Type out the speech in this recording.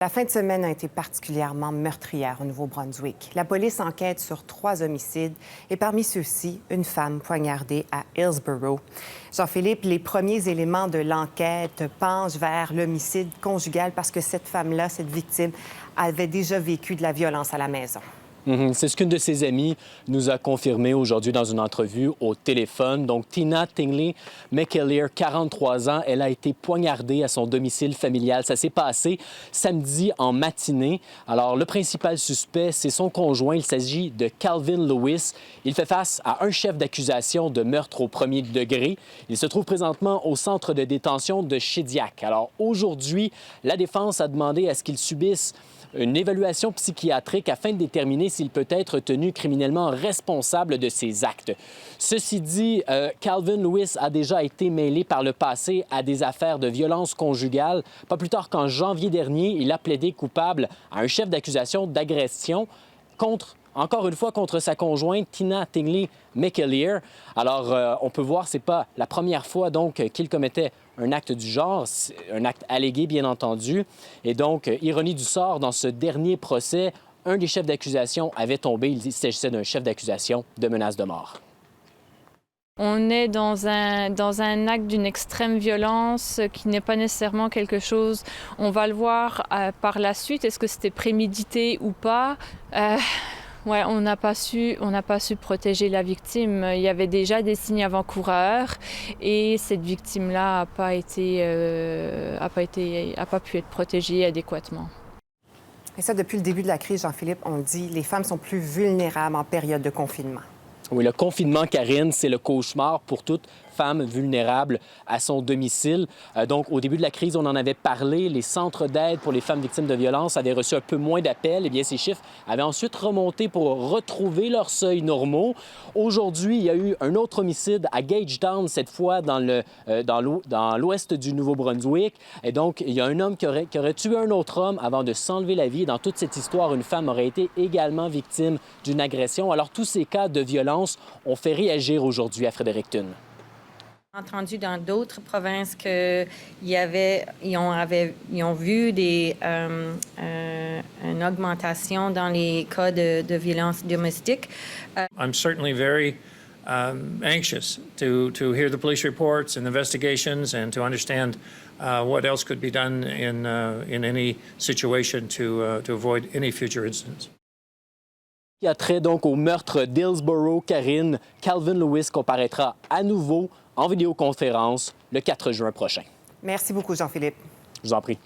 La fin de semaine a été particulièrement meurtrière au Nouveau-Brunswick. La police enquête sur 3 homicides et parmi ceux-ci, une femme poignardée à Hillsborough. Jean-Philippe, les premiers éléments de l'enquête penchent vers l'homicide conjugal parce que cette femme-là, cette victime, avait déjà vécu de la violence à la maison. C'est ce qu'une de ses amies nous a confirmé aujourd'hui dans une entrevue au téléphone. Donc, Tina Tingley McAleer, 43 ans, elle a été poignardée à son domicile familial. Ça s'est passé samedi en matinée. Alors, le principal suspect, c'est son conjoint. Il s'agit de Calvin Lewis. Il fait face à un chef d'accusation de meurtre au premier degré. Il se trouve présentement au centre de détention de Shediac. Alors, aujourd'hui, la défense a demandé à ce qu'il subisse une évaluation psychiatrique afin de déterminer s'il peut être tenu criminellement responsable de ses actes. Ceci dit, Calvin Lewis a déjà été mêlé par le passé à des affaires de violence conjugale. Pas plus tard qu'en janvier dernier, il a plaidé coupable à un chef d'accusation d'agression encore une fois, contre sa conjointe, Tina Tingley McAleer. Alors, on peut voir, c'est pas la première fois, donc, qu'il commettait un acte du genre, un acte allégué, bien entendu. Et donc, ironie du sort, dans ce dernier procès, un des chefs d'accusation avait tombé. Il s'agissait d'un chef d'accusation de menace de mort. On est dans un acte d'une extrême violence qui n'est pas nécessairement quelque chose. On va le voir par la suite. Est-ce que c'était prémédité ou pas? Ouais, on n'a pas su protéger la victime. Il y avait déjà des signes avant-coureurs et cette victime-là n'a pas pu être protégée adéquatement. Et ça, depuis le début de la crise, Jean-Philippe, on dit les femmes sont plus vulnérables en période de confinement. Oui, le confinement, Karine, c'est le cauchemar pour toute femme vulnérable à son domicile. Donc, au début de la crise, on en avait parlé. Les centres d'aide pour les femmes victimes de violences avaient reçu un peu moins d'appels. Eh bien, ces chiffres avaient ensuite remonté pour retrouver leurs seuils normaux. Aujourd'hui, il y a eu un autre homicide à Gagetown, cette fois dans l'ouest du Nouveau-Brunswick. Et donc, il y a un homme qui aurait tué un autre homme avant de s'enlever la vie. Dans toute cette histoire, une femme aurait été également victime d'une agression. Alors, tous ces cas de violence ont fait réagir aujourd'hui à Fredericton. Entendu dans d'autres provinces qu'ils ont vu une augmentation dans les cas de violence domestique. I'm certainly very anxious to hear the police reports and investigations and to understand what else could be done in any situation to avoid any future incidents. Il y a trait donc au meurtre d'Hillsborough, Karine. Calvin Lewis comparaîtra à nouveau en vidéoconférence le 4 juin prochain. Merci beaucoup, Jean-Philippe. Je vous en prie.